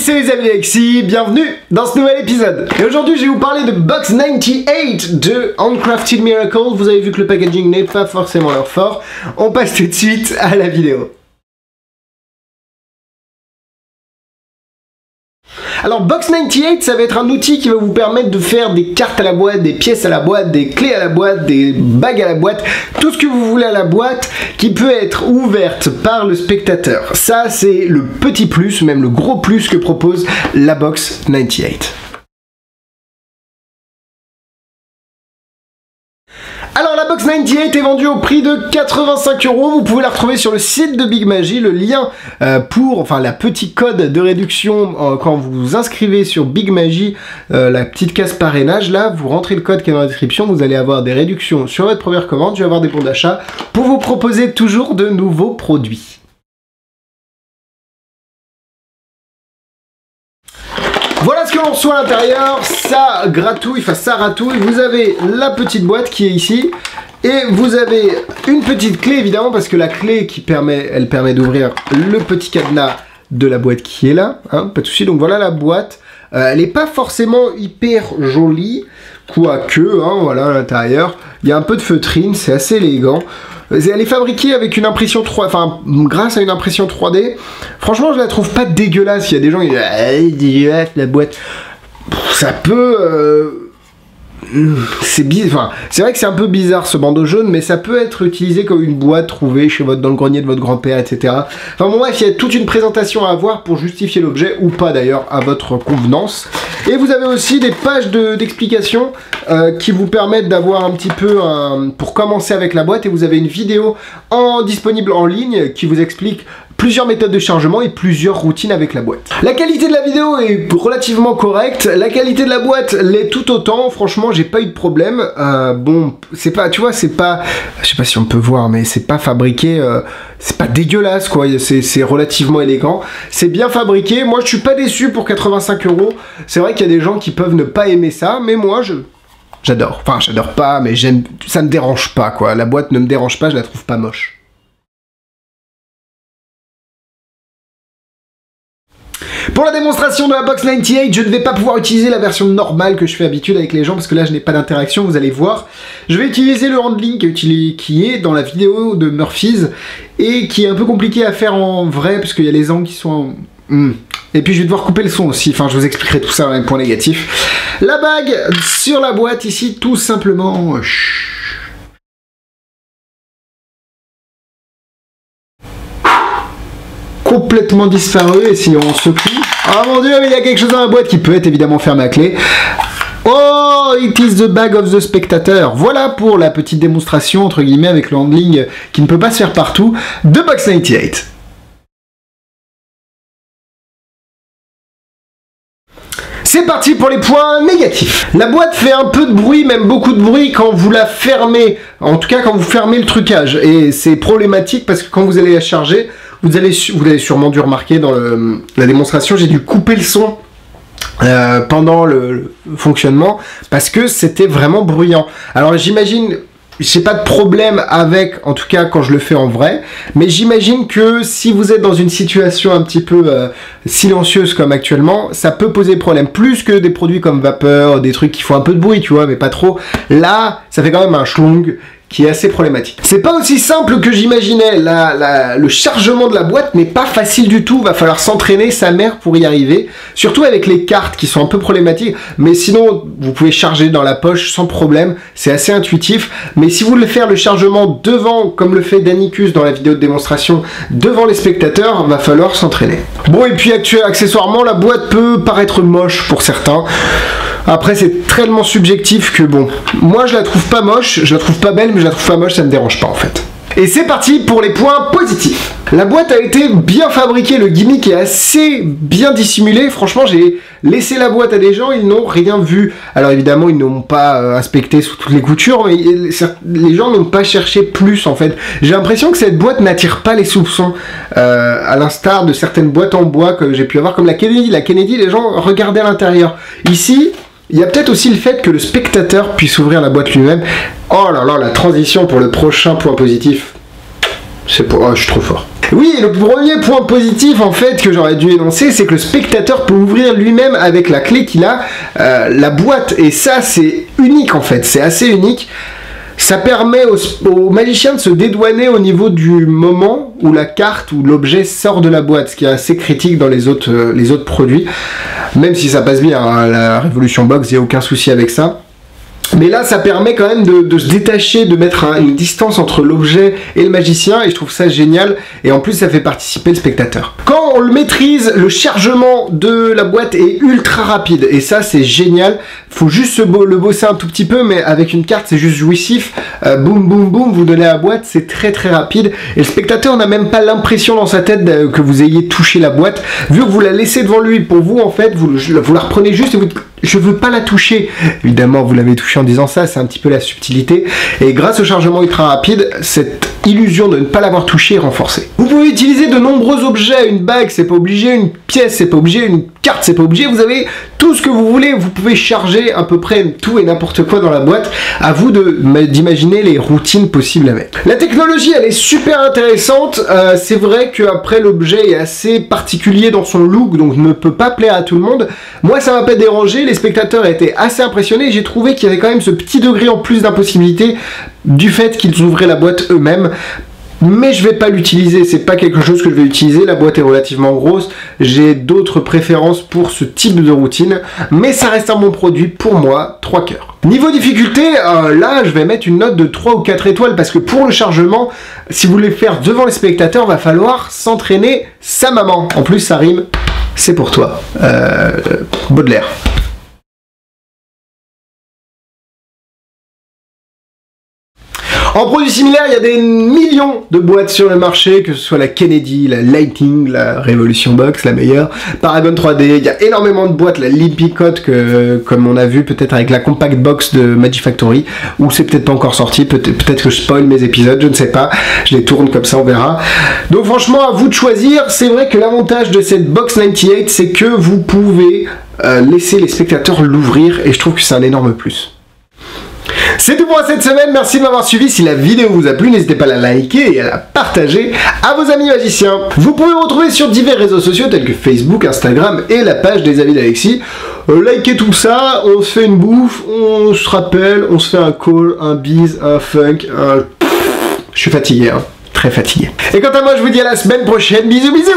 c'est les amis Alexis, bienvenue dans ce nouvel épisode. Et aujourd'hui je vais vous parler de Box 98 de Handcrafted Miracle. Vous avez vu que le packaging n'est pas forcément leur fort. On passe tout de suite à la vidéo. Alors Box 98, ça va être un outil qui va vous permettre de faire des cartes à la boîte, des pièces à la boîte, des clés à la boîte, des bagues à la boîte, tout ce que vous voulez à la boîte qui peut être ouverte par le spectateur. Ça c'est le petit plus, même le gros plus que propose la Box 98. Alors la Box 98 est vendue au prix de 85 €. Vous pouvez la retrouver sur le site de Big Magie. Le lien la petite code de réduction quand vous vous inscrivez sur Big Magie, la petite case parrainage, là vous rentrez le code qui est dans la description, vous allez avoir des réductions sur votre première commande, je vais avoir des bons d'achat pour vous proposer toujours de nouveaux produits. Voilà ce que l'on reçoit à l'intérieur, ça gratouille, enfin ça ratouille. Vous avez la petite boîte qui est ici et vous avez une petite clé évidemment parce que la clé elle permet d'ouvrir le petit cadenas de la boîte qui est là, hein, pas de souci. Donc voilà la boîte, elle n'est pas forcément hyper jolie, quoique, hein, voilà à l'intérieur, il y a un peu de feutrine, c'est assez élégant. Elle est fabriquée avec une impression 3D, enfin grâce à une impression 3D. Franchement, je la trouve pas dégueulasse. Il y a des gens qui disent ah, dégueulasse la boîte. Ça peut. C'est vrai que c'est un peu bizarre ce bandeau jaune, mais ça peut être utilisé comme une boîte trouvée dans le grenier de votre grand-père, etc. Enfin bon bref, il y a toute une présentation à avoir pour justifier l'objet, ou pas d'ailleurs, à votre convenance. Et vous avez aussi des pages d'explications qui vous permettent d'avoir un petit peu pour commencer avec la boîte, et vous avez une vidéo disponible en ligne qui vous explique plusieurs méthodes de chargement et plusieurs routines avec la boîte. La qualité de la vidéo est relativement correcte, la qualité de la boîte l'est tout autant, franchement j'ai pas eu de problème. Bon, c'est pas, tu vois, c'est pas, je sais pas si on peut voir, mais c'est pas fabriqué, c'est pas dégueulasse quoi, c'est relativement élégant, c'est bien fabriqué, moi je suis pas déçu pour 85 €. C'est vrai qu'il y a des gens qui peuvent ne pas aimer ça, mais moi j'adore, enfin j'adore pas, mais j'aime, ça me dérange pas quoi, la boîte ne me dérange pas, je la trouve pas moche. Pour la démonstration de la Box 98, je ne vais pas pouvoir utiliser la version normale que je fais d'habitude avec les gens parce que là je n'ai pas d'interaction, vous allez voir. Je vais utiliser le handling qui est dans la vidéo de Murphy's et qui est un peu compliqué à faire en vrai parce qu'il y a les angles qui sont Et puis je vais devoir couper le son aussi, enfin je vous expliquerai tout ça dans les points négatifs. La bague sur la boîte ici, tout simplement... complètement disparu, et si on se plie... Oh mon dieu, mais il y a quelque chose dans la boîte qui peut être évidemment fermé à clé. Oh, it is the bag of the spectator. Voilà pour la petite démonstration, entre guillemets, avec le handling qui ne peut pas se faire partout, de Box 98. C'est parti pour les points négatifs. La boîte fait un peu de bruit, même beaucoup de bruit quand vous la fermez. En tout cas, quand vous fermez le trucage. Et c'est problématique parce que quand vous allez la charger, vous l'avez sûrement dû remarquer dans la démonstration, j'ai dû couper le son pendant le fonctionnement parce que c'était vraiment bruyant. Alors j'imagine... j'ai pas de problème avec, en tout cas quand je le fais en vrai, mais j'imagine que si vous êtes dans une situation un petit peu silencieuse comme actuellement, ça peut poser problème, plus que des produits comme Vapeur, des trucs qui font un peu de bruit, tu vois, mais pas trop. Là, ça fait quand même un schlong qui est assez problématique. C'est pas aussi simple que j'imaginais, le chargement de la boîte n'est pas facile du tout, va falloir s'entraîner sa mère pour y arriver, surtout avec les cartes qui sont un peu problématiques, mais sinon vous pouvez charger dans la poche sans problème, c'est assez intuitif, mais si vous voulez faire le chargement devant, comme le fait Danicus dans la vidéo de démonstration, devant les spectateurs, va falloir s'entraîner. Bon, et puis accessoirement, la boîte peut paraître moche pour certains. Après c'est tellement subjectif que bon, moi je la trouve pas moche, je la trouve pas belle, mais je la trouve pas moche, ça me dérange pas en fait. Et c'est parti pour les points positifs. La boîte a été bien fabriquée, le gimmick est assez bien dissimulé. Franchement, j'ai laissé la boîte à des gens, ils n'ont rien vu. Alors évidemment, ils n'ont pas inspecté sous toutes les coutures, mais les gens n'ont pas cherché plus en fait. J'ai l'impression que cette boîte n'attire pas les soupçons, à l'instar de certaines boîtes en bois que j'ai pu avoir, comme la Kennedy. La Kennedy, les gens regardaient à l'intérieur. Ici... il y a peut-être aussi le fait que le spectateur puisse ouvrir la boîte lui-même. Oh là là, la transition pour le prochain point positif. je suis trop fort. Oui, le premier point positif en fait que j'aurais dû énoncer, c'est que le spectateur peut ouvrir lui-même avec la clé qu'il a la boîte, et ça c'est unique en fait, c'est assez unique. Ça permet au magicien de se dédouaner au niveau du moment où la carte ou l'objet sort de la boîte, ce qui est assez critique dans les autres produits, même si ça passe bien, hein, la Revolution Box, il n'y a aucun souci avec ça. Mais là, ça permet quand même de se détacher, de mettre une distance entre l'objet et le magicien, et je trouve ça génial, et en plus ça fait participer le spectateur. Quand on le maîtrise, le chargement de la boîte est ultra rapide, et ça c'est génial. Faut juste le bosser un tout petit peu, mais avec une carte c'est juste jouissif. Boum boum boum, vous donnez la boîte, c'est très très rapide, et le spectateur n'a même pas l'impression dans sa tête que vous ayez touché la boîte, vu que vous la laissez devant lui. Pour vous en fait, vous la reprenez juste et vous dites, je veux pas la toucher. Évidemment, vous l'avez touché en disant ça, c'est un petit peu la subtilité. Et grâce au chargement ultra rapide, cette illusion de ne pas l'avoir touché est renforcée. Vous pouvez utiliser de nombreux objets, une bague, c'est pas obligé, une pièce, c'est pas obligé, une carte, c'est pas obligé. Vous avez tout ce que vous voulez, vous pouvez charger à peu près tout et n'importe quoi dans la boîte. À vous d'imaginer les routines possibles avec. La technologie, elle est super intéressante. C'est vrai qu'après, l'objet est assez particulier dans son look, donc ne peut pas plaire à tout le monde. Moi, ça m'a pas dérangé. Les spectateurs étaient assez impressionnés. J'ai trouvé qu'il y avait quand même ce petit degré en plus d'impossibilité du fait qu'ils ouvraient la boîte eux-mêmes. Mais je vais pas l'utiliser, c'est pas quelque chose que je vais utiliser, la boîte est relativement grosse, j'ai d'autres préférences pour ce type de routine, mais ça reste un bon produit pour moi, 3 cœurs. Niveau difficulté, là je vais mettre une note de 3 ou 4 étoiles, parce que pour le chargement, si vous voulez faire devant les spectateurs, va falloir s'entraîner sa maman. En plus ça rime, c'est pour toi, Baudelaire. En produits similaires, il y a des millions de boîtes sur le marché, que ce soit la Kennedy, la Lightning, la Revolution Box, la meilleure, Paragon 3D, il y a énormément de boîtes, la Limpicot, comme on a vu peut-être avec la Compact Box de Magifactory, ou c'est peut-être pas encore sorti, peut-être que je spoil mes épisodes, je ne sais pas, je les tourne comme ça, on verra. Donc franchement, à vous de choisir. C'est vrai que l'avantage de cette Box 98, c'est que vous pouvez laisser les spectateurs l'ouvrir, et je trouve que c'est un énorme plus. C'est tout pour cette semaine, merci de m'avoir suivi. Si la vidéo vous a plu, n'hésitez pas à la liker et à la partager à vos amis magiciens. Vous pouvez me retrouver sur divers réseaux sociaux tels que Facebook, Instagram et la page des amis d'Alexis. Likez tout ça, on se fait une bouffe, on se rappelle, on se fait un call, un bise, un funk, Je suis fatigué, hein, très fatigué. Et quant à moi, je vous dis à la semaine prochaine, bisous bisous.